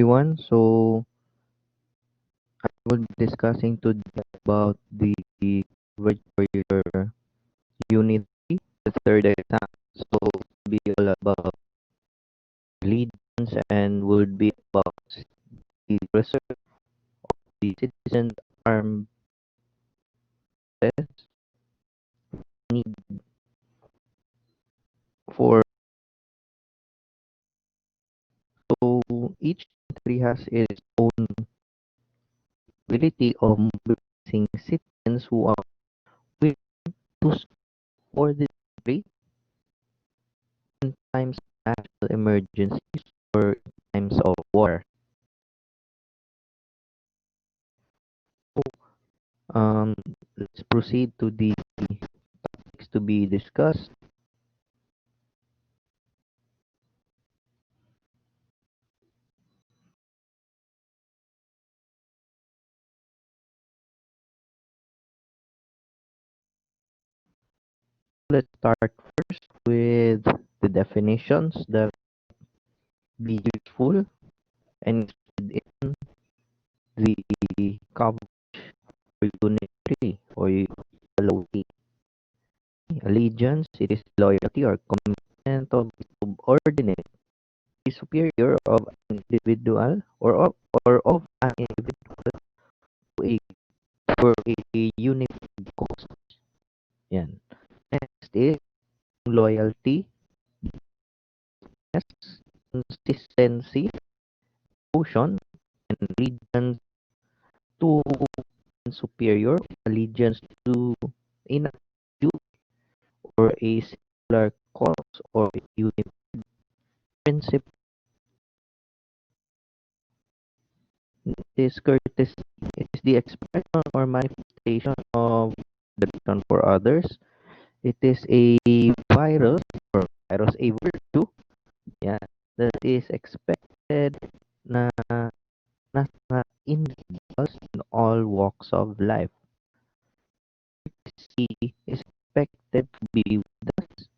everyone. So I will be discussing today about the coverage for your unit 3, the third exam. So it will be all about religions and would be about the reserve, the citizens armed forces need for. So each country has its own ability of mobilizing citizens who are willing to support the country in times of national emergencies or in times of war. Um, let's proceed to the topics to be discussed. Let's start first with the definitions that be useful and in the coverage for unit 3 or LOT. Allegiance, it is loyalty or commitment of subordinate, the superior of an individual or of an individual to a, for a unified cause. Yan. Next is loyalty, consistency, devotion, and allegiance to superior, allegiance to in a duty or a singular cause or a unique principle. This courtesy is the expression or manifestation of devotion for others. It is a virus or virus a virtue, yeah, that is expected na nasa individuals in all walks of life. He is expected to be with us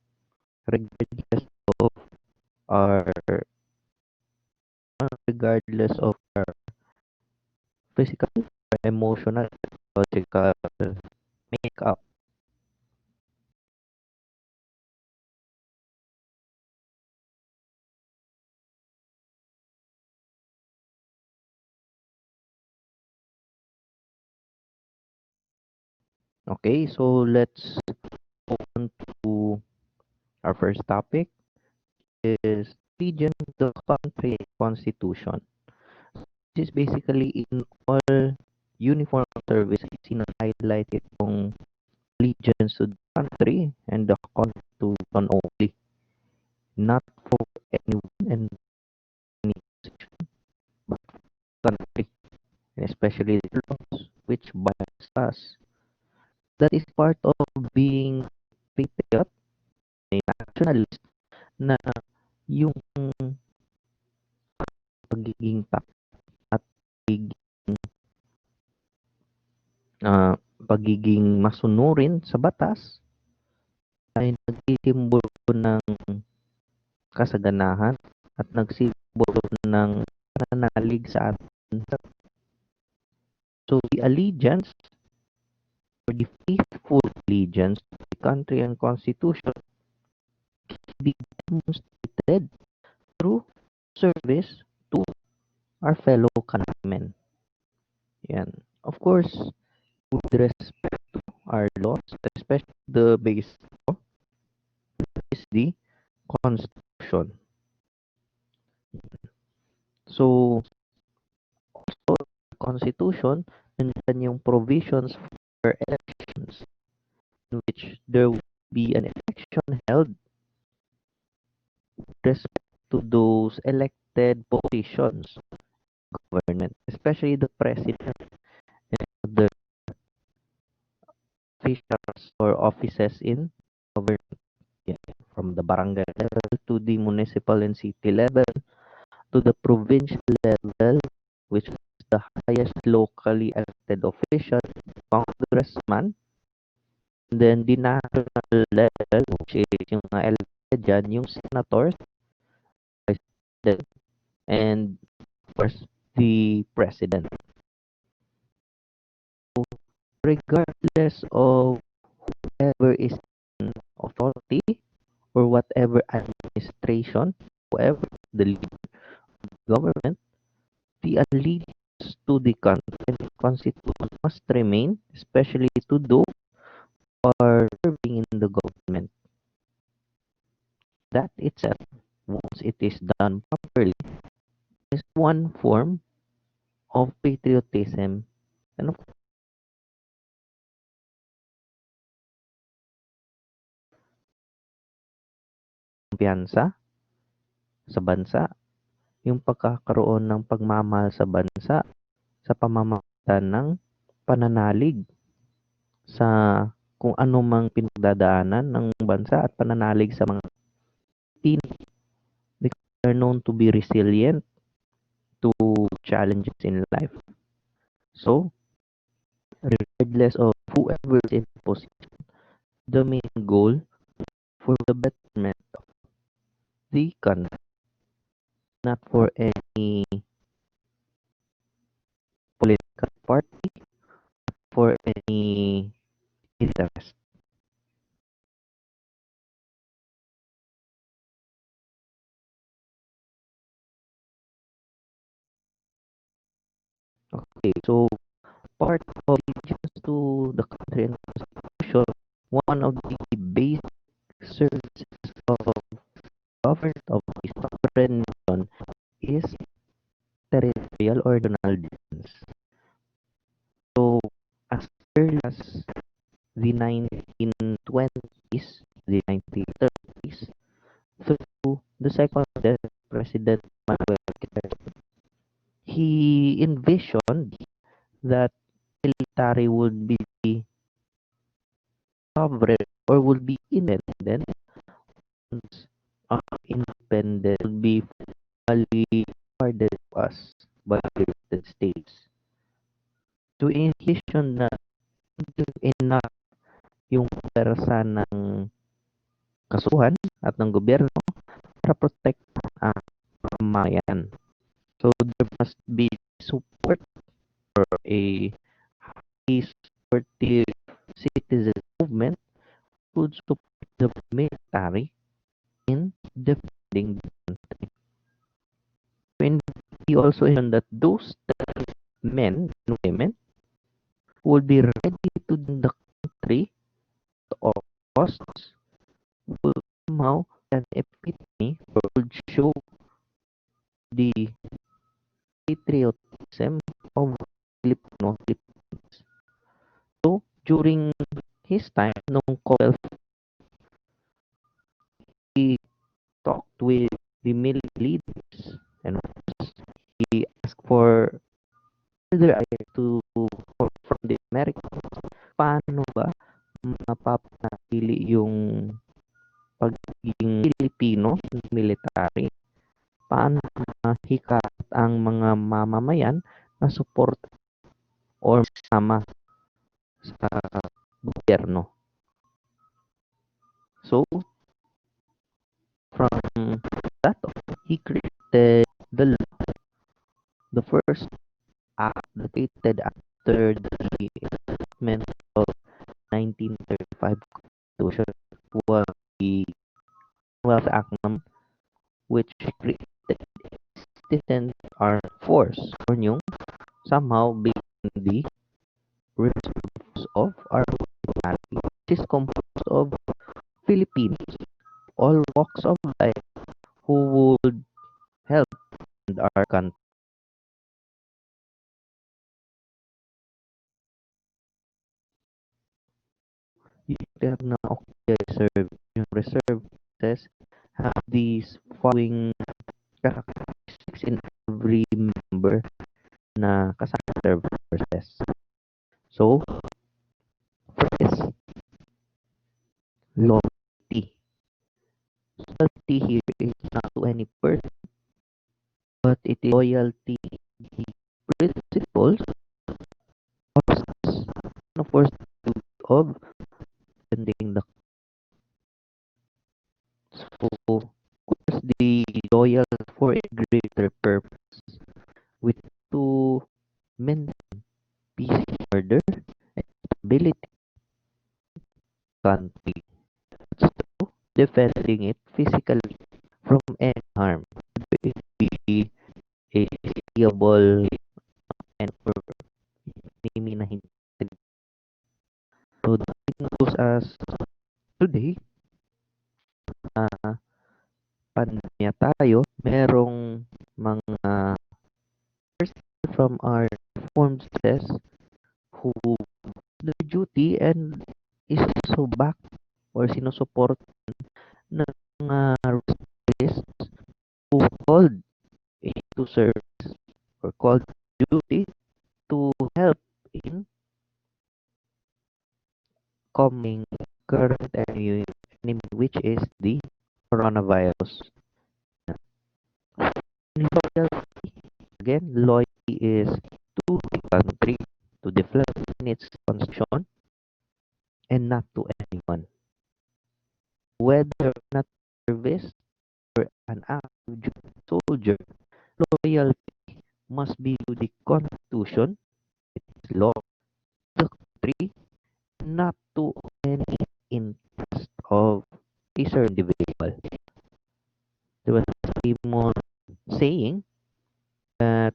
regardless of our regardless of our physical or emotional logical makeup. Okay, so let's go on to our first topic is region the country constitution. This is basically in all uniform service sino highlight itong allegiance to the country and the constitution only, not for anyone and any position, but country, and especially the laws which binds us. That is part of being patriot, a nationalist, na yung pagiging at pagiging, pagiging masunurin sa batas ay nagsisimbolo ng kasaganahan at nagsimbolo ng pananalig sa atin. So the allegiance or the faithful allegiance to the country and constitution be demonstrated through service to our fellow countrymen. Yan. Of course, with respect to our laws, especially the base law, is the Constitution. So, also, the Constitution, nandyan yung provisions for elections in which there will be an election held with respect to those elected positions government, especially the president and other officials or offices in government. Yeah, from the barangay level to the municipal and city level to the provincial level, which is the highest locally elected official, congressman, and then the national level, which is yung mga elected dyan, yung senators, president, and course, the president. So, regardless of whoever is in authority or whatever administration, whoever the leader of the government, the allegiance to the country and the constitution must remain, especially to those who are serving in the government. That itself, once it is done properly, is one form of patriotism and of kumpiyansa sa bansa, yung pagkakaroon ng pagmamahal sa bansa sa pamamagitan ng pananalig sa kung ano mang pinagdadaanan ng bansa at pananalig sa mga Pilipino because they are known to be resilient to challenges in life. So, regardless of whoever is in position, the main goal for the betterment of the country, not for any political party, for any interest. Okay, so part of allegiance to the country and constitution, one of the basic services of government of a sovereign nation is territorial or regional defense. So, as early as the 1920s, the 1930s, through the second President Manuel Quezon, he envisioned that military would be sovereign or would be independent once independent would be fully awarded to us by the United States. To envision na enough yung pwersa ng kasuhan at ng gobyerno para protect ang mamayan. So there must be support for a highly supportive citizen movement would support the military in defending the country. And he also mentioned that those men and women would be ready to defend the country at all costs would somehow an epitome or would show the patriotism of Filipino Philippines. So, during his time, nung Coral, he talked with the military leaders and he asked for further idea from the Americans. Paano ba mapapanatili yung pagiging Pilipino military? Paano mahikat ang mga mamamayan na support or sama sa gobyerno? So, from that, he created the law, the first act that created after the enactment of 1935 Constitution was the Commonwealth Act which created citizen armed force or yung somehow being the reserves of our nationality, which is composed of Filipinos, all walks of life who would help our country. You have na okay reserve. Yung reserve forces have these following characteristics in every member na kasama sa reserve forces. So, first, loyalty. Loyalty here is not to any person, but it is loyalty to the principles of of course of defending the so of course the loyal for a greater purpose defending it physically from any harm. It be a seeable and or enemy na hindi. So that knows as today, uh, pandemya tayo, merong mga personnel from our formed forces who the duty and is also back or sinusuport ng mga reservists who called into service or called duty to help in coming current enemy which is the coronavirus. Loyalty, again, loyalty is to the country, to the flag in its constitution, and not to anyone. Whether not service or an active soldier, loyalty must be to the constitution, its law, the country, not to any interest of a certain individual. There was a famous saying that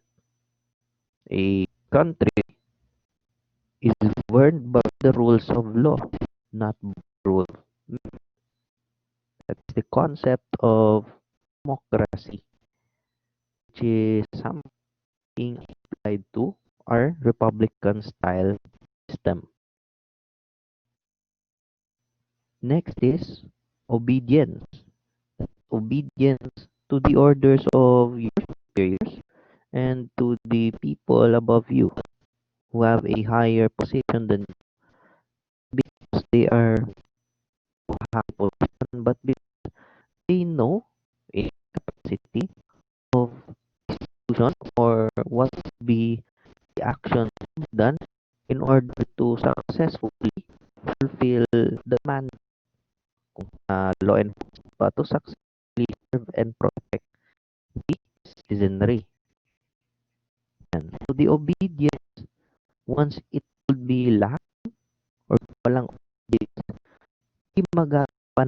a country is governed by the rules of law, not by rules. That's the concept of democracy, which is something applied to our Republican style system. Next is obedience. Obedience to the orders of your superiors and to the people above you who have a higher position than you because they are high position, but because they know a capacity of execution or what would be the action done in order to successfully fulfill the mandate kung law enforcement pa to successfully serve and protect the citizenry. Yan. So the obedience, once it will be lack or walang obedience, di magagawa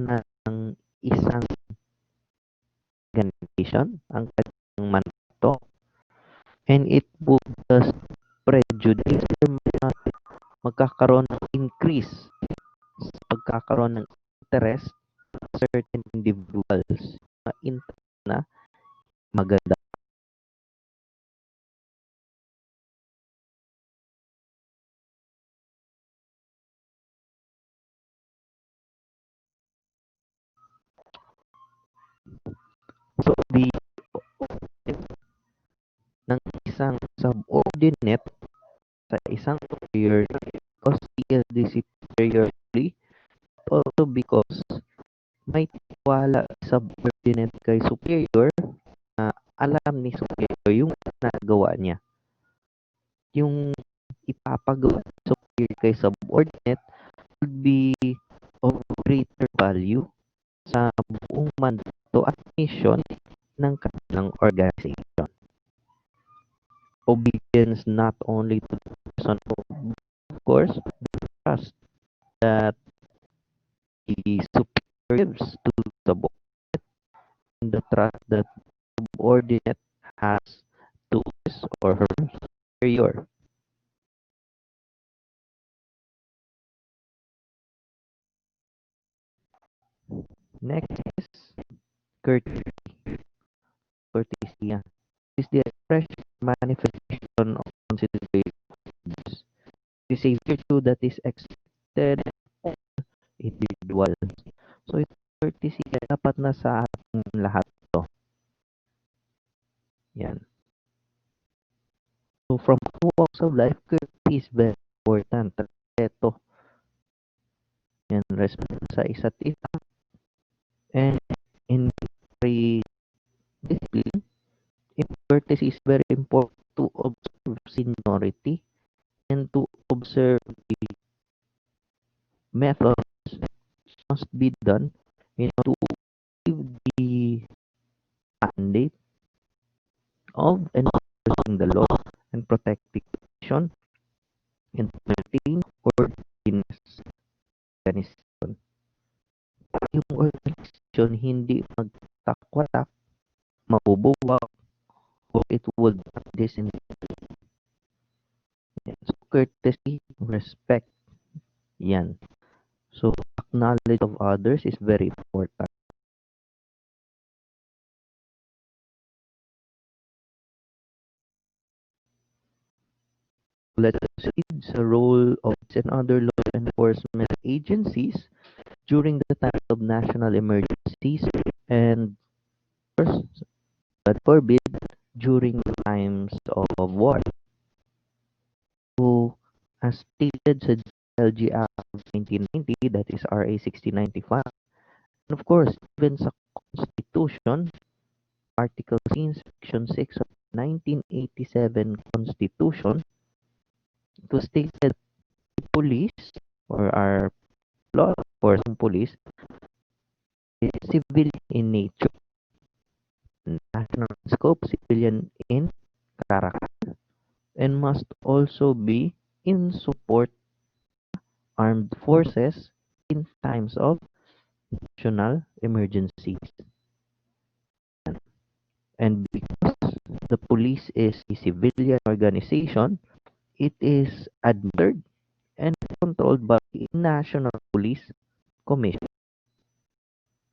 ng isang organization ang kanyang mandato and it would just prejudice or magkakaroon ng increase sa pagkakaroon ng interest sa certain individuals na interest na maganda. So the ng isang subordinate sa isang superior because he is the superiorly also because may tiwala subordinate kay superior na alam ni superior yung nagawa niya. Yung ipapagawa ng superior kay subordinate would be of greater value sa buong mandato at mission ng kanilang organization. Obedience not only to the person, of course, the trust that the superior gives to the subordinate and the trust that the subordinate has to his or her superior. Next is courtesy. Courtesy is the expression manifestation of consideration. It is a virtue that is expected of individual. So ito courtesy dapat na sa ating lahat to. Yan. So from all walks of life, courtesy is very important. Ito, yan, respect sa isa't isa. And in every discipline, courtesy is very important to observe seniority and to observe the methods must be done to give the mandate of enforcing the law and protecting the nation and to maintain orderliness organization. Yung organization decision hindi magtakwatak, mabubuwag, or it would disintegrate. So, courtesy, respect, yan. So, acknowledge of others is very important. Let's proceed sa role of and other law enforcement agencies during the time of national emergencies and first, God forbid, during the times of war. So, as stated sa LG Act of 1990, that is RA 1695, and of course, even sa Constitution, Article 16, Section 6 of 1987 Constitution, it was stated police or our law enforcement police is civilian in nature, national scope, civilian in character, and must also be in support armed forces in times of national emergencies. And because the police is a civilian organization, it is administered and controlled by the National Police Commission,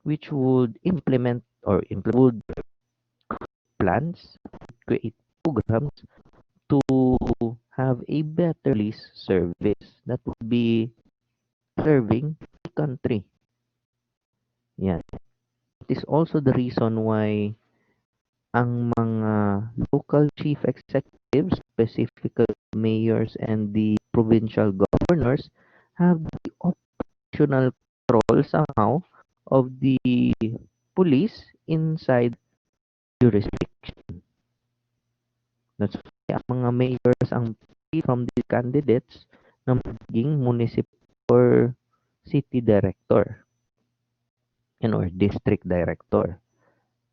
which would implement or include plans, create programs to have a better police service that would be serving the country. Yan. It is also the reason why ang mga local chief executives, specifically mayors and the provincial governors, have the operational control somehow of the police inside jurisdiction. That's why ang mga mayors ang pili from the candidates na maging municipal or city director and or district director.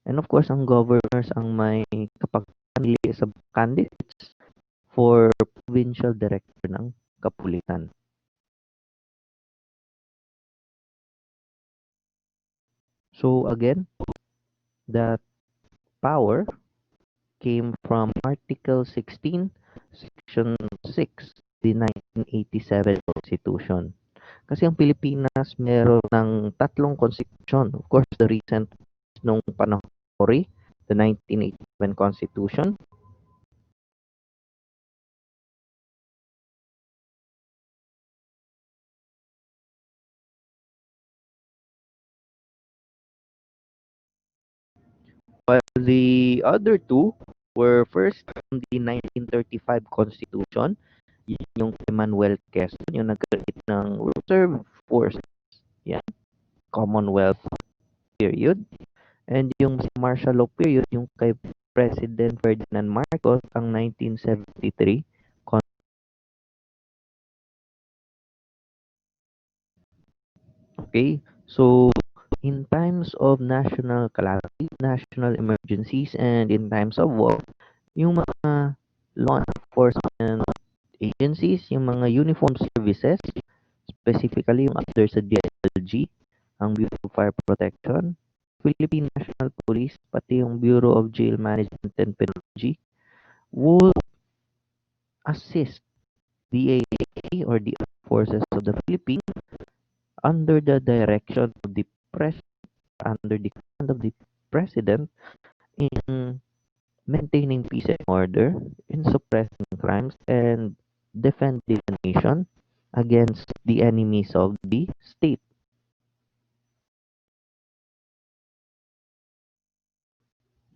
And of course, ang governors ang may kapag-pili sa candidates for provincial director ng kapulitan. So again, that power came from Article 16, Section 6, the 1987 Constitution. Kasi ang Pilipinas meron ng tatlong constitution. Of course, the recent nung panahon the 1987 Constitution. While the other two were first from the 1935 Constitution, yun yung kay Manuel Quezon, yung nag-create ng reserve force, yan, Commonwealth period. And yung martial law period, yung kay President Ferdinand Marcos, ang 1973. Okay, so in times of national calamity, national emergencies, and in times of war, yung mga law enforcement agencies, yung mga uniform services, specifically yung under sa DLG, ang Bureau of Fire Protection, Philippine National Police, pati yung Bureau of Jail Management and Penology, would assist the AA or the Armed Forces of the Philippines under the direction of the President, under the command of the President in maintaining peace and order, in suppressing crimes, and defending the nation against the enemies of the state.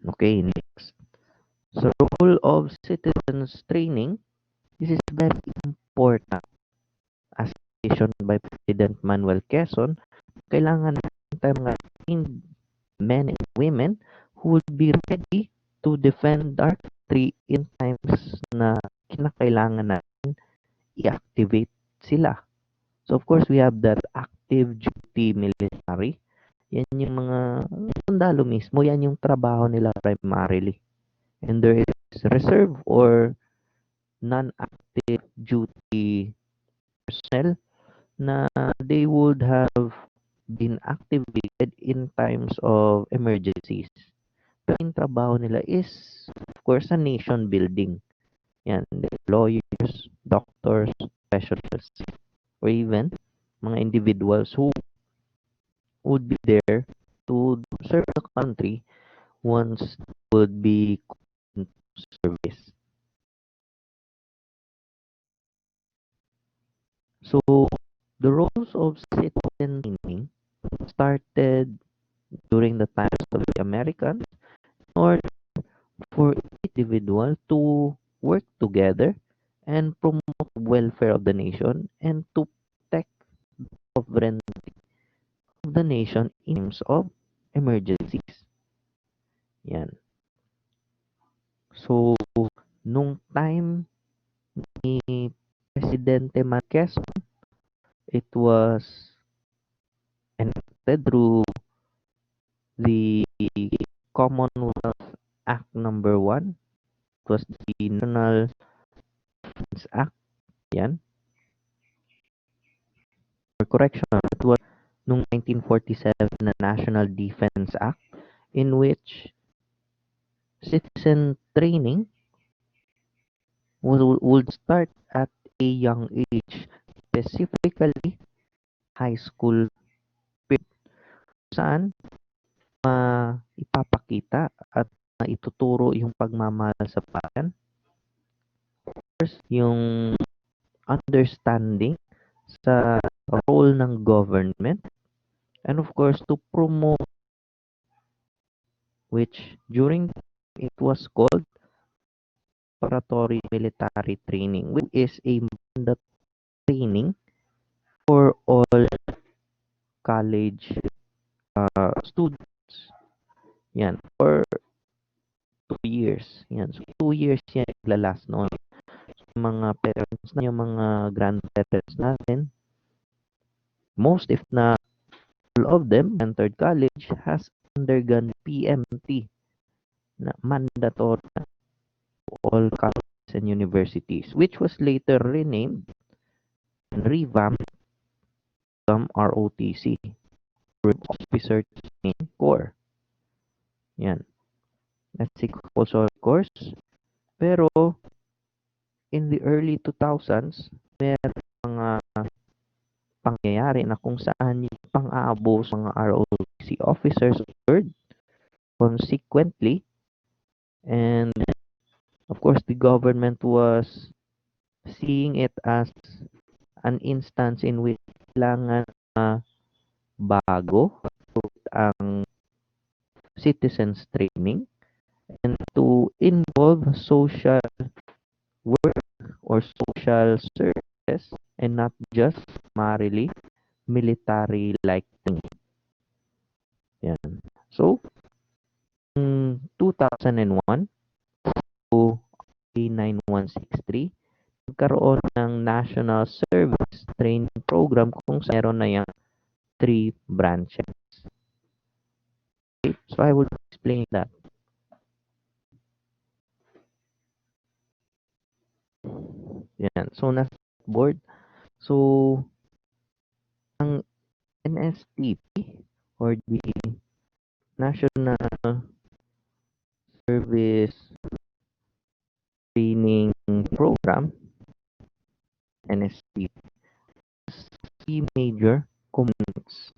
Okay, next. So, role of citizens training. This is very important. As mentioned by President Manuel Quezon, kailangan natin tayo mga trained men and women who would be ready to defend our country in times na kinakailangan natin i-activate sila. So of course, we have that active duty military. Yan yung mga sundalo mismo, yan yung trabaho nila primarily. And there is reserve or non-active duty personnel na they would have been activated in times of emergencies. Pero yung trabaho nila is, of course, a nation building. Yan, lawyers, doctors, professionals, or even mga individuals who would be there to serve the country once would be called into service. So the roles of citizen training started during the times of the Americans in order for individual to work together and promote welfare of the nation and to protect sovereignty of the nation in times of emergencies. Yan. So, nung time ni Presidente Marquez, it was enacted through the Commonwealth Act number 1. It was the National Defense Act. Yan. For correction, it was nung 1947 na National Defense Act in which citizen training would start at a young age, specifically high school period, saan ipapakita at maituturo yung pagmamahal sa bayan. First, yung understanding sa role ng government, and of course to promote, which during it was called preparatory military training, which is a mandatory training for all college students. Yan, for 2 years. Yan, so 2 years yan naglalast noon. So, mga parents na, yung mga grandparents natin, most if not all of them entered college has undergone PMT na mandatory to all colleges and universities, which was later renamed and revamped from ROTC, Officer Training Corps. Yan. That's also of course. Pero in the early 2000s, meron mga pangyayari na kung saan yung pang-aabos mga ROTC officers occurred consequently, and of course the government was seeing it as an instance in which kailangan bago ang citizens training and to involve social work or social services and not just primarily military like thing. Yan. So, in 2001 to 9163, nagkaroon ng National Service Training Program kung saan meron na yung 3 branches. Okay? So, I will explain that. Yan. So, nasa board. So, ang NSTP or the National Service Training Program, NSTP, has 3 major components.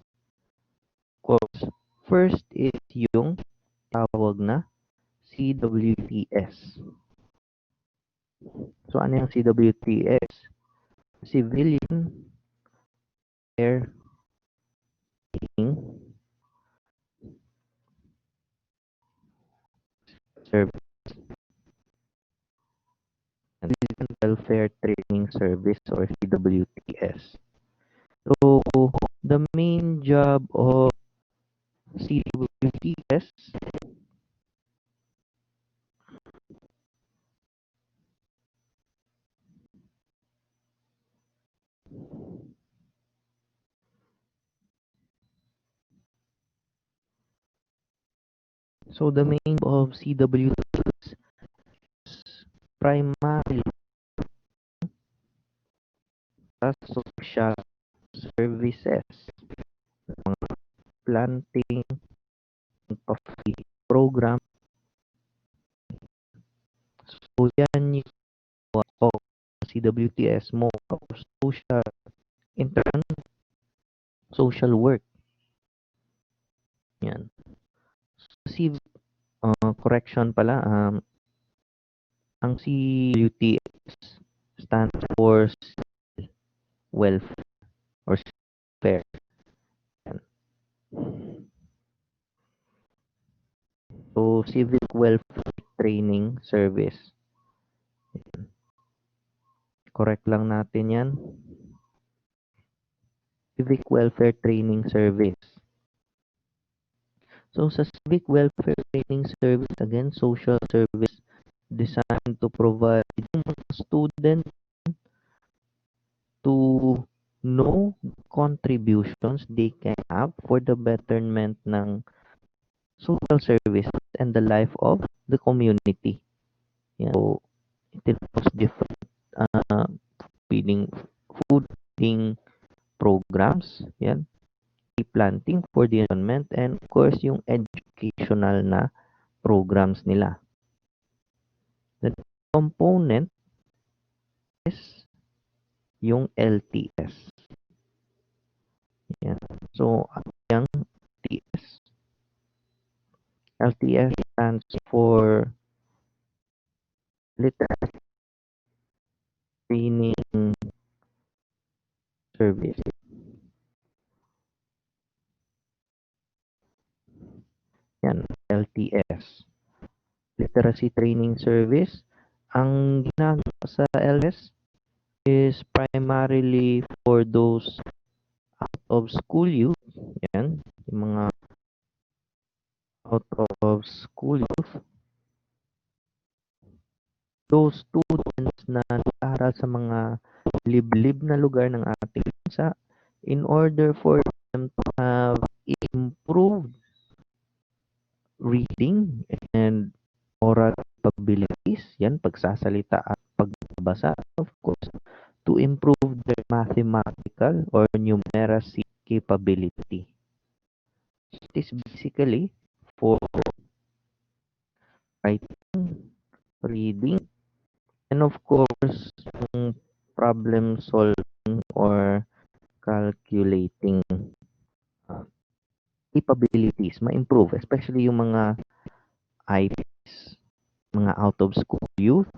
Course, first is yung tawag na CWTS. So, ano yung CWTS? Civilian Air Training Service. Civilian Welfare Training Service or CWTS. So, the main job of CWTS So the main of CWTS is primarily sa social services, mga planting, of the program. So yan yung o CWTS mo social intern social work yan. Civic correction pala ang CWTS stands for welfare or fair. Yan. So civic welfare training service. Correct lang natin yan. Civic welfare training service. So sa civic welfare training service, again, social service designed to provide yung mga student to know contributions they can have for the betterment ng social services and the life of the community. Yan. So, it involves different uh, feeding, food feeding programs, yan, tree planting for the environment, and of course, yung educational na programs nila. The component is yung LTS. Yan. So, yung LTS. LTS stands for Literacy Training Service. Yan, LTS. Literacy Training Service. Ang ginagawa sa LS is primarily for those out of school youth. Yan, yung mga out of school youth. Those students na nag-aaral sa mga liblib na lugar ng ating bansa in order for them to have improved reading and oral capabilities, yan, pagsasalita at pagbabasa, of course, to improve their mathematical or numeracy capability. It is basically for writing, reading, and of course, yung problem solving or calculating uh, capabilities, ma-improve, especially yung mga IPs, mga out of school youth,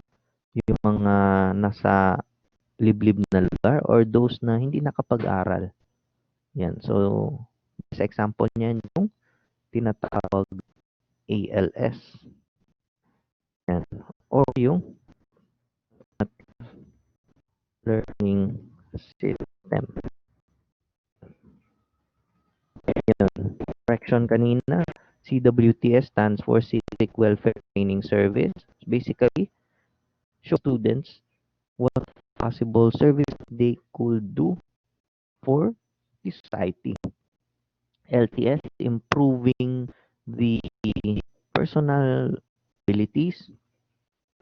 yung mga nasa liblib na lugar or those na hindi nakapag-aral. Yan. So, sa example niyan yung tinatawag ALS. Yan. Or yung learning system. Yan. Correction kanina, CWTS stands for Civic Welfare Training Service. Basically, show students what possible service they could do for the society. LTS improving the personal abilities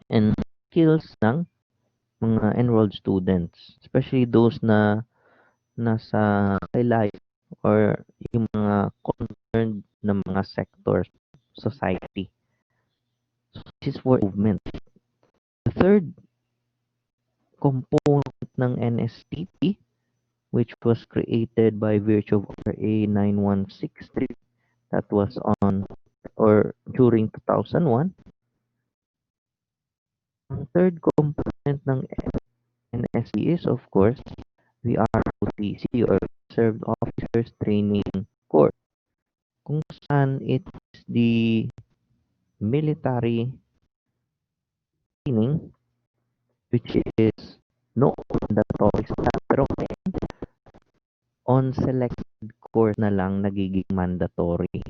and skills ng mga enrolled students, especially those na nasa life or yung mga concerned na mga sectors society. So this is for movement. The third component ng NSTP, which was created by virtue of RA 9163, that was on or during 2001. Ang third component ng NSP is, of course, the ROTC or Reserved Officers Training Corps, kung saan it is the military training which is no mandatory pero on selected course na lang nagiging mandatory.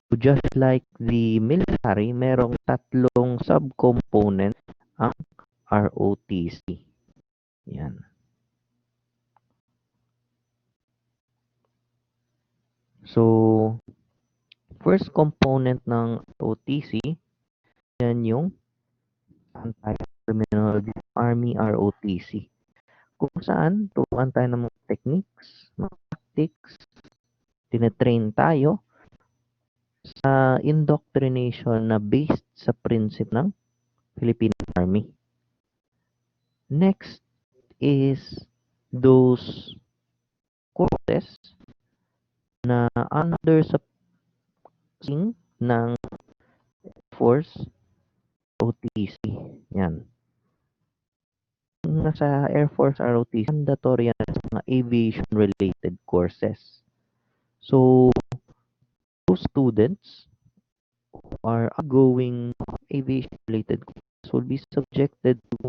So just like the military, merong tatlong subcomponent ang ROTC. Yan. So, first component ng ROTC, yan yung anti-criminal Army ROTC. kung saan turuan tayo ng mga techniques, mga tactics, tine-train tayo sa indoctrination na based sa principle ng Philippine Army. Next is those courses na under sa sing ng Force ROTC. Yan. Kung nasa Air Force ROTC, mandatory yan sa mga aviation-related courses. So, those students who are undergoing aviation-related courses will be subjected to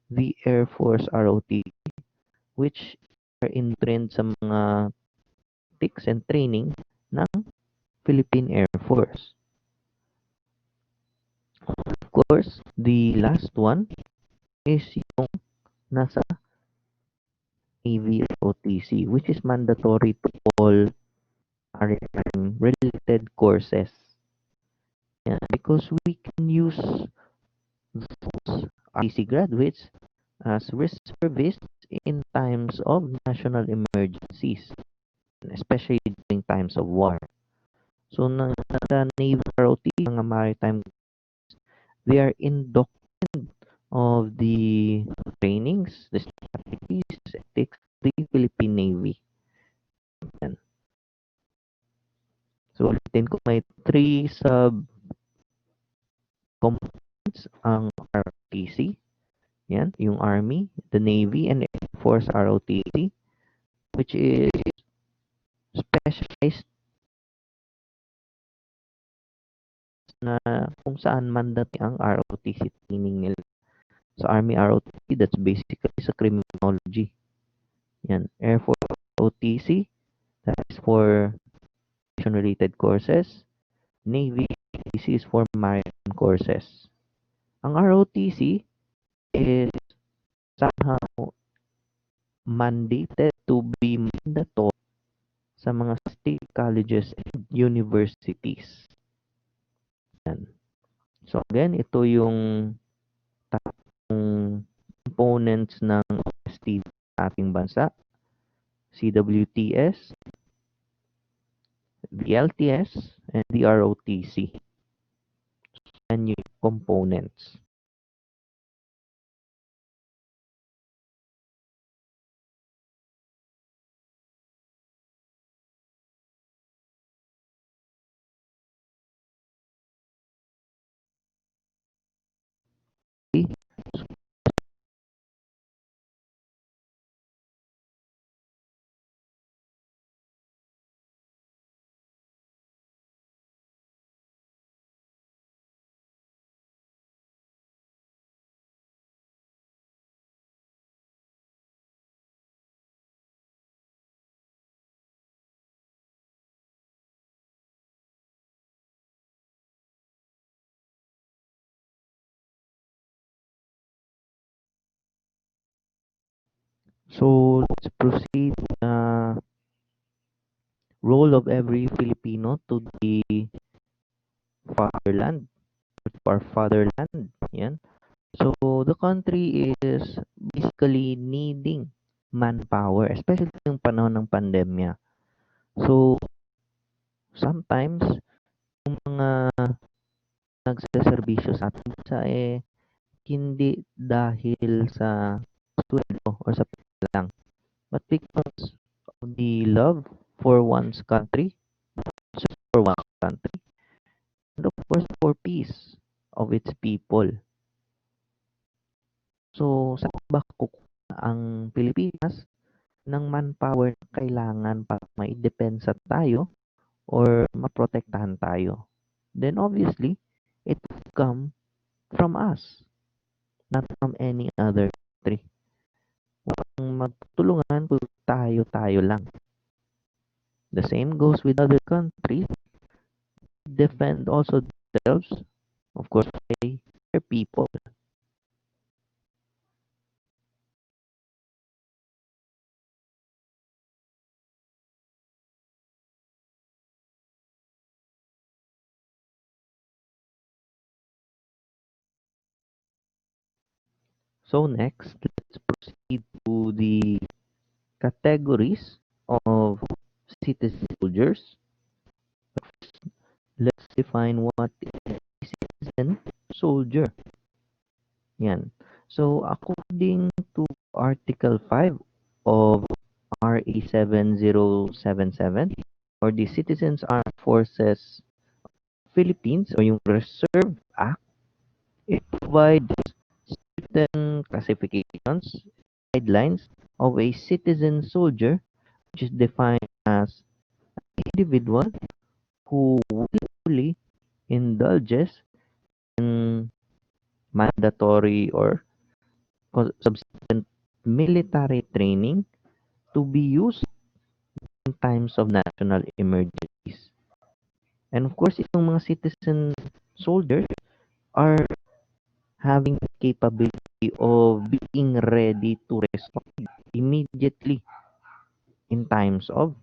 the Air Force ROTC, which are in trend sa mga tactics and training ng Philippine Air Force. Of course, the last one is yung nasa AVROTC, which is mandatory to all maritime related courses. Yeah, because we can use those RTC graduates as reservists in times of national emergencies, especially during times of war. So, nasa Navy ROTC, mga maritime, they are indoctrinated of the trainings, the strategies, ethics, the Philippine Navy. Yan. So, ulitin ko, may three sub-components ang ROTC. Yan, yung Army, the Navy, and Air Force ROTC, which is specialized na kung saan mandatory ang ROTC training nila. Sa Army ROTC, that's basically sa criminology. Yan, Air Force ROTC, that is for related courses. Navy ROTC is for maritime courses. Ang ROTC is somehow mandated to be mandatory sa mga state colleges and universities. Yan. So again, ito yung tatlong components ng OST sa ating bansa. CWTS, the LTS, and the ROTC. And yung components. So let's proceed. Role of every Filipino to the fatherland, to our fatherland. Yan. So the country is basically needing manpower, especially yung panahon ng pandemya. So sometimes yung mga nagseserbisyo sa ating bansa hindi dahil sa sweldo or sa pera lang, but because of the love for one's country, for one's country, and of course for peace of its people. So, saan ba kukuha ang Pilipinas ng manpower na kailangan para maidepensa tayo or maprotektahan tayo? Then obviously, it will come from us, not from any other country. Walang magtulungan kung tayo-tayo lang. The same goes with other countries. Defend also themselves, of course, by their people. So next, let's proceed proceed to the categories of citizen soldiers, let's define what is a citizen soldier. Yan. So, according to Article 5 of RA 7077 or the Citizens Armed Forces Philippines or yung Reserve Act, it provides certain classifications, guidelines of a citizen soldier, which is defined as an individual who willfully indulges in mandatory or subsequent military training to be used in times of national emergencies. And of course, itong mga citizen soldiers are having the capability of being ready to respond immediately in times of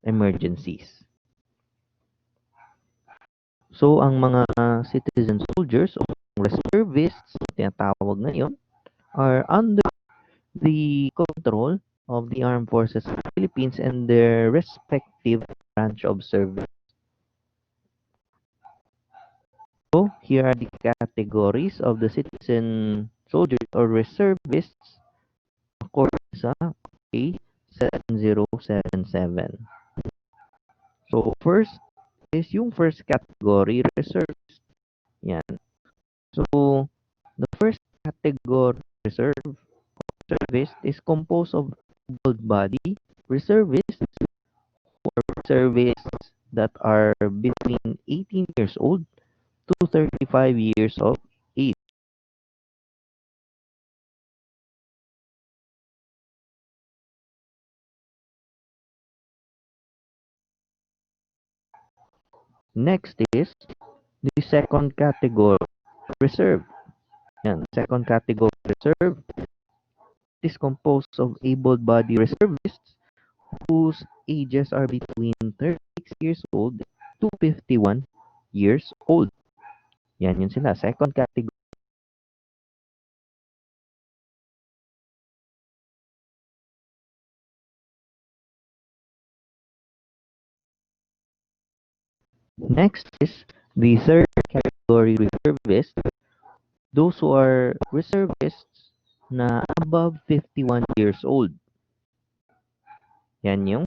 emergencies. So, ang mga citizen soldiers o reservists, tinatawag ngayon, are under the control of the Armed Forces of the Philippines and their respective branch of service. So, here are the categories of the citizen soldiers or reservists according sa A 7077. So, first is yung first category, reservist. Yan. So, the first category, reserve reservist, is composed of able body reservists or reservists that are between 18 years old to 35 years of age. Next is the second category, reserve. Yan, second category, reserve, is composed of able-bodied reservists whose ages are between 36 years old to 51 years old. Yan yun sila, second category. Next is the third category, reservists, those who are reservists na above 51 years old. Yan yung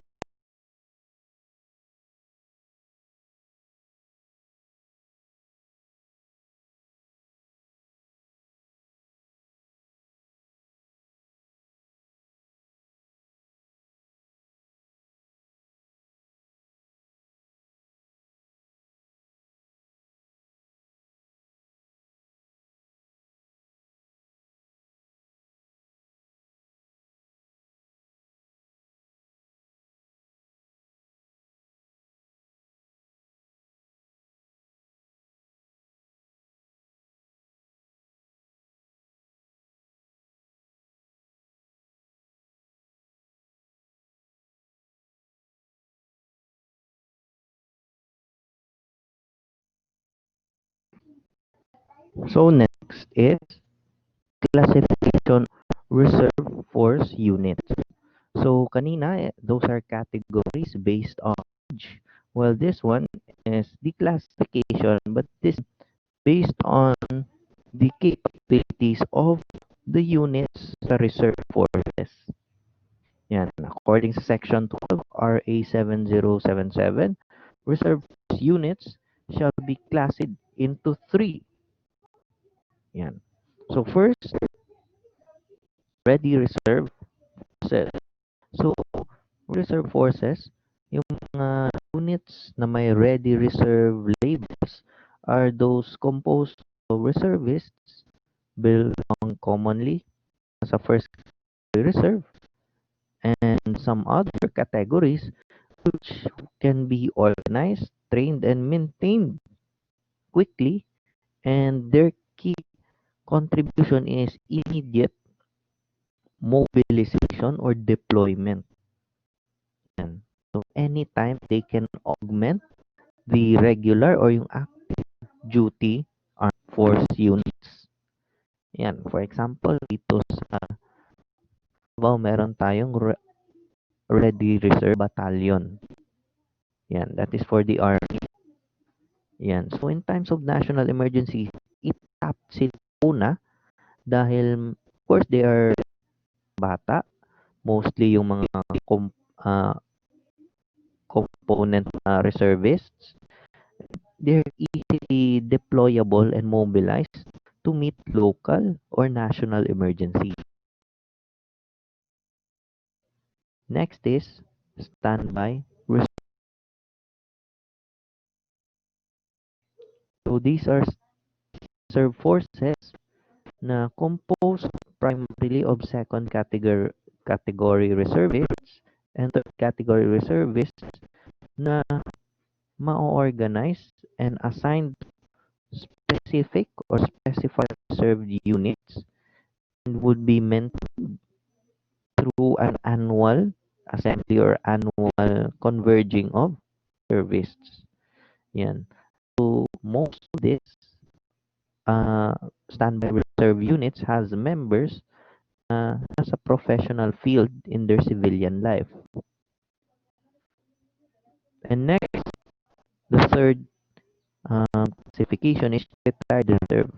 so next is classification reserve force units. So kanina, those are categories based on age. Well, this one is the classification, but this based on the capabilities of the units sa reserve forces. Yan. According sa Section 12 RA 7077, reserve force units shall be classed into three. Yan. So first, ready reserve forces. So, reserve forces, yung mga units na may ready reserve labels are those composed of reservists belong commonly sa first reserve and some other categories which can be organized, trained, and maintained quickly, and their key contribution is immediate mobilization or deployment. Yan. So, anytime they can augment the regular or yung active duty armed force units. Yan. For example, dito sa Davao meron tayong Ready Reserve Battalion. Yan, that is for the army. Yan. So in times of national emergency, itap sila una dahil of course they are bata, mostly yung mga ah, component reservists. They're easily deployable and mobilized to meet local or national emergencies. Next is standby reserve. So these are reserve forces na composed primarily of second category reservists and third category reservists na ma-organize and assigned specific or specified reserved units and would be meant through an annual assembly or annual converging of service. Yan. So most of this uh, standby reserve units has members as a professional field in their civilian life. And next, the third classification is retired reserve.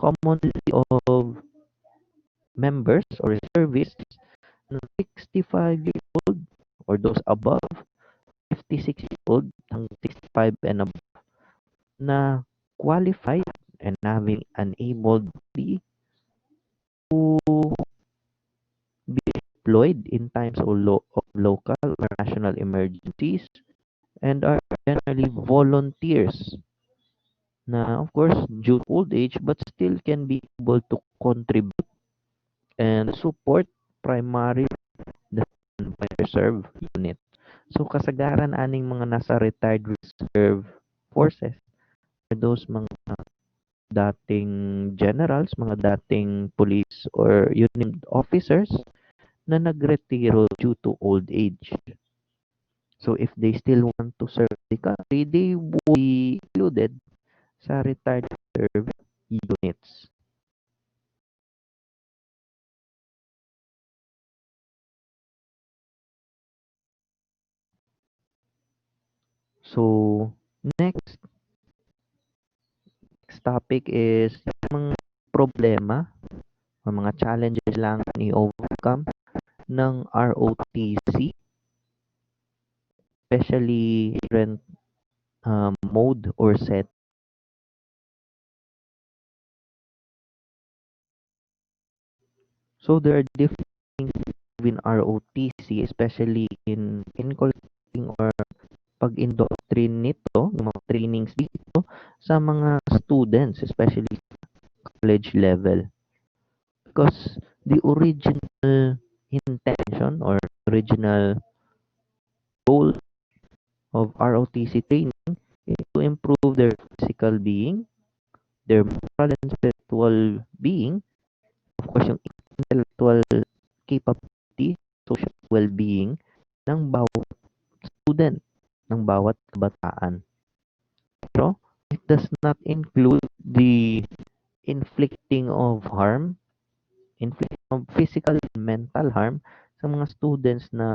Commonly of members or reservists na 65 years old or those above 56 years old hanggang 65 and above na qualified and having enabled body to be deployed in times of local or national emergencies and are generally volunteers na of course due to old age but still can be able to contribute and support primary the standby reserve unit. So kasagaran aning mga nasa retired reserve forces are those mga dating generals, mga dating police or unit officers na nagretiro due to old age. So if they still want to serve the country, they will be included sa retired reserve units. So next topic is yung mga problema o mga challenges lang i-overcome ng ROTC, especially different mode or set. So there are different things between ROTC, especially in collecting or pag-indoctrinate nito, yung mga trainings dito sa mga students, especially college level. Because the original intention or original goal of ROTC training is to improve their physical being, their moral and spiritual being, of course, yung intellectual capability, social well-being ng bawat student, ng bawat kabataan. Pero it does not include the inflicting of harm, inflicting of physical and mental harm sa mga students na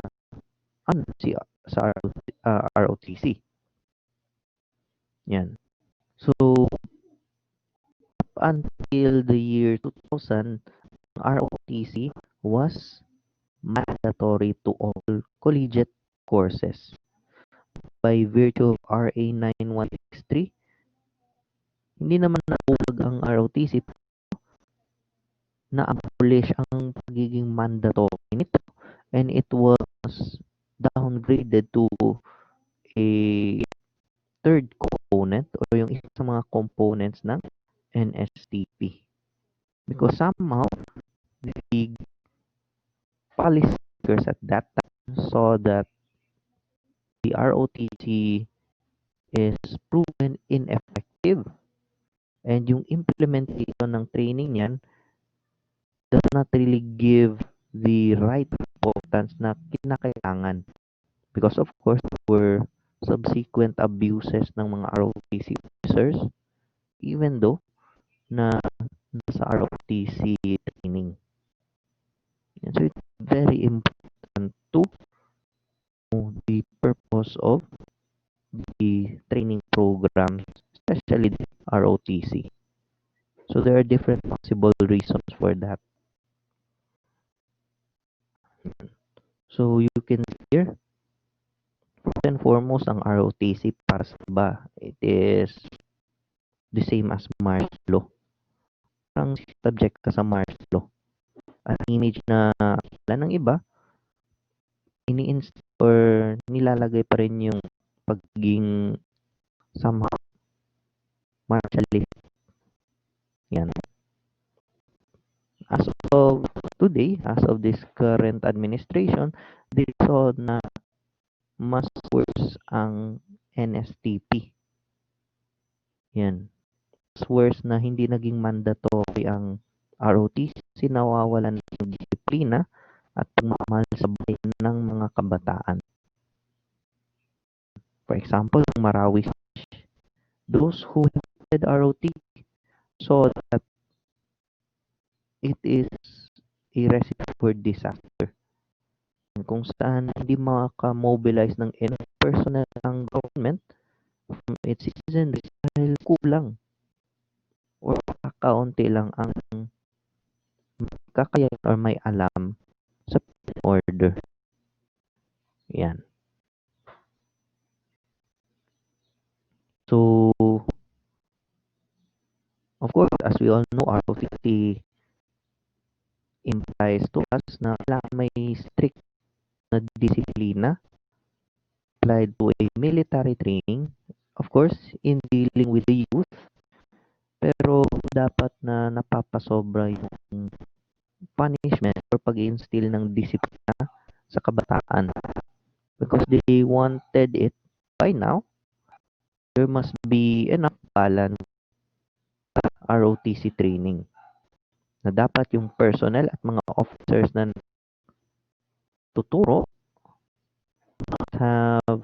ano si sa ROTC. Yan. So up until the year 2000, ROTC was mandatory to all collegiate courses. By virtue of RA 9163, hindi naman nabuwag ang ROTC, na-abolish ang pagiging mandatory nito and it was downgraded to a third component or yung isa sa mga components ng NSTP. Because somehow, the policymakers at that time saw that the ROTC is proven ineffective and yung implementation ng training niyan does not really give the right importance na kinakailangan. Because of course, there were subsequent abuses ng mga ROTC officers even though na nasa ROTC training. And so it's very important to know the purpose of the training programs, especially the ROTC. So there are different possible reasons for that. So you can see here, first and foremost, ang ROTC para sa iba, it is the same as Mars Law. Parang subject ka sa Mars Law. Ang image na akala ng iba, ini-install or nilalagay pa rin yung pagiging somehow martialist. Yan. As of today, as of this current administration, they saw na mas worse ang NSTP. Yan. Mas worse na hindi naging mandatory ang ROTC, nawawalan ng disiplina at pagmamahal sa bayan ng mga kabataan. For example, ang Marawi, those who had ROTC saw that it is a recipe for disaster. Kung saan hindi maka-mobilize ng enough personnel ang government from its citizens dahil kulang or kakaunti lang ang kakayahan or may alam sa order. Yan. So, of course, as we all know, ROTC implies to us na kailangan may strict na disiplina applied to a military training, of course, in dealing with the youth, pero dapat na napapasobra yung punishment or pag-instill ng disiplina sa kabataan. Because they wanted it by now, there must be enough balance sa ROTC training. Na dapat yung personnel at mga officers na tuturo must have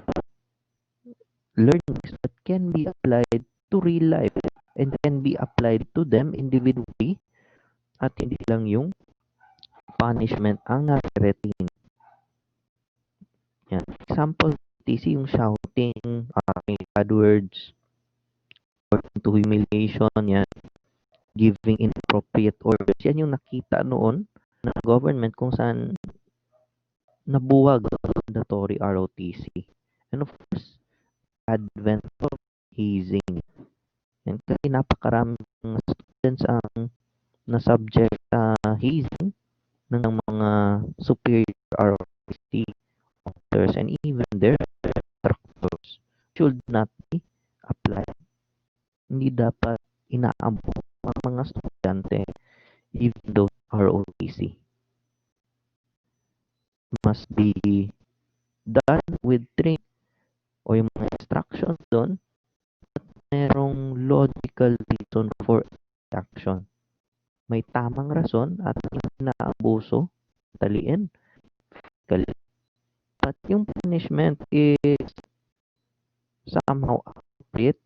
learnings that can be applied to real life and can be applied to them individually at hindi lang yung punishment ang nare-retain. Yan. Example, TC yung shouting, bad words, or to humiliation, yan, giving inappropriate orders. Yan yung nakita noon ng government kung saan nabuwag ang mandatory ROTC. And of course, advent of hazing. Yan, kasi napakaraming students ang na-subject sa hazing ng mga superior ROTC officers and even their instructors should not be applied. Hindi dapat inaabot ang mga estudyante even though ROTC must be done with training o yung mga instructions doon at merong logical reason for action. May tamang rason at hindi naabuso, taliin, physically. But yung punishment is somehow appropriate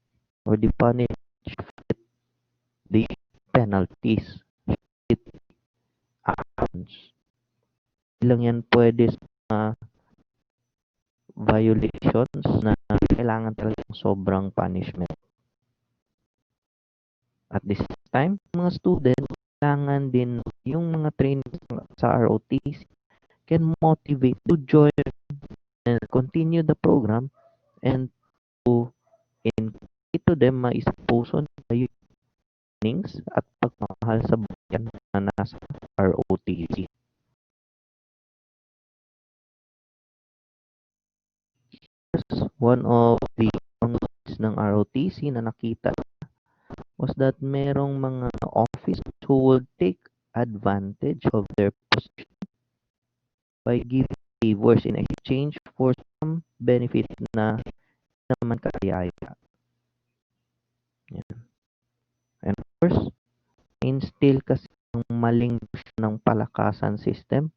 or the punishment fit the penalties, fit actions. Hindi lang yan pwede sa violations na kailangan talagang sobrang punishment. At this time, mga student, kailangan din yung mga training sa ROTC can motivate to join and continue the program and to include to them maisapuso na yung trainings at pagmamahal sa bayan na nasa ROTC. One of the downsides ng ROTC na nakita was that merong mga officers who would take advantage of their position by giving favors in exchange for some benefits na naman kaya. And of course, instill kasi ng maling ng palakasan system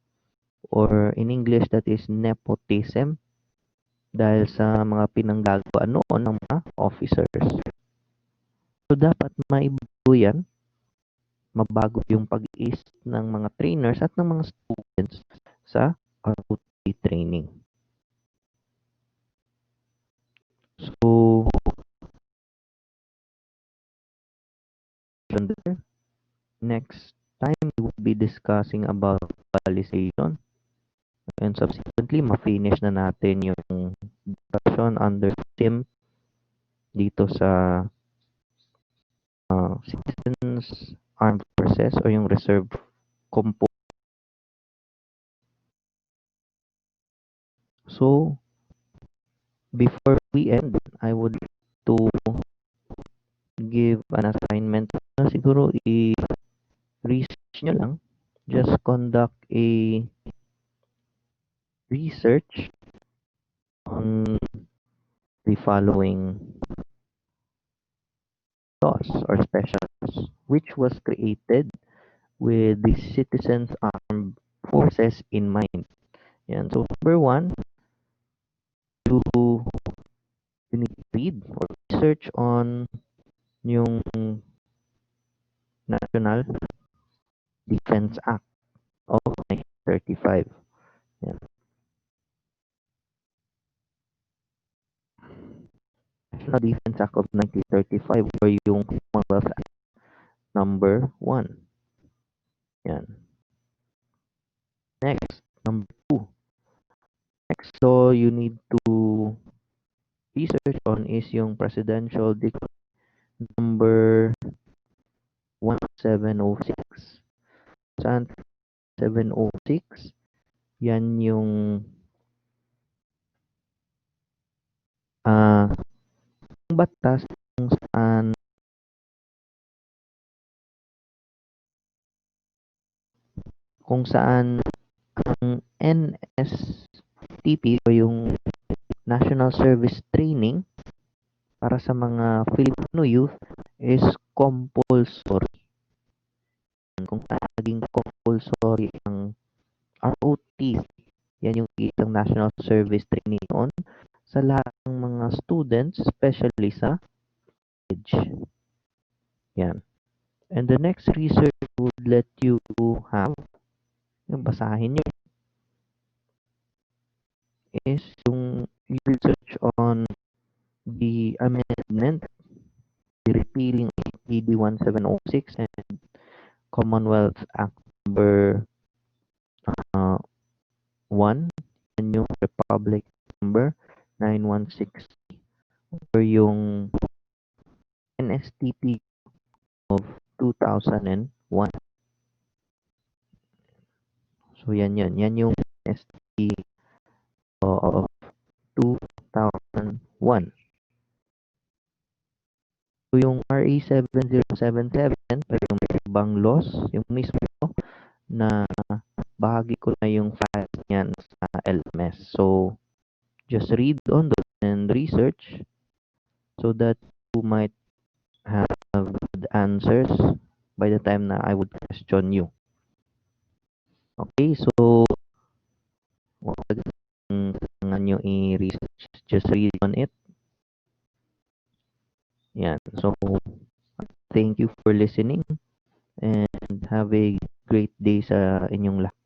or in English that is nepotism dahil sa mga pinanggagawa noon ng mga officers. So dapat maibago yan, mabago yung pag-iisip ng mga trainers at ng mga students sa ROT training. So, next time we will be discussing about visualization and subsequently ma-finish na natin yung discussion under SIM dito sa Citizens Armed Forces o yung Reserve Compo. So, before we end, I would like to give an assignment na siguro i-research nyo lang. Just conduct a research on the following laws or special laws which was created with the Citizens Armed Forces in mind. Yan. So, number one, you, you need to read or research on yung National Defense Act of 1935. Yan. National Defense Act of 1935 or yung Commonwealth Act number 1. Yan. Next, number 2. Next, so you need to research on is yung Presidential Decree number 1706. Saan 706? Yan yung uh, batas kung saan ang NSTP o yung National Service Training para sa mga Filipino youth is compulsory. Kung saan naging compulsory ang ROT, yan yung isang National Service Training noon sa lahat ng mga students, especially sa college. Yan. And the next research would let you have, yung basahin nyo, is yung research on the amendment, the repealing of PD 1706 and Commonwealth Act number 1 and yung Republic number 916 or yung NSTP of 2001. So yan yun. Yan yung NSTP of 2001. So yung RA 7077 pero yung may ibang laws, yung mismo na bahagi ko na yung file niyan sa LMS. So just read on those and research so that you might have good answers by the time na I would question you. Okay, so wag kailangan nyo i-research. Just read on it. Yan. So, thank you for listening and have a great day sa inyong lahat.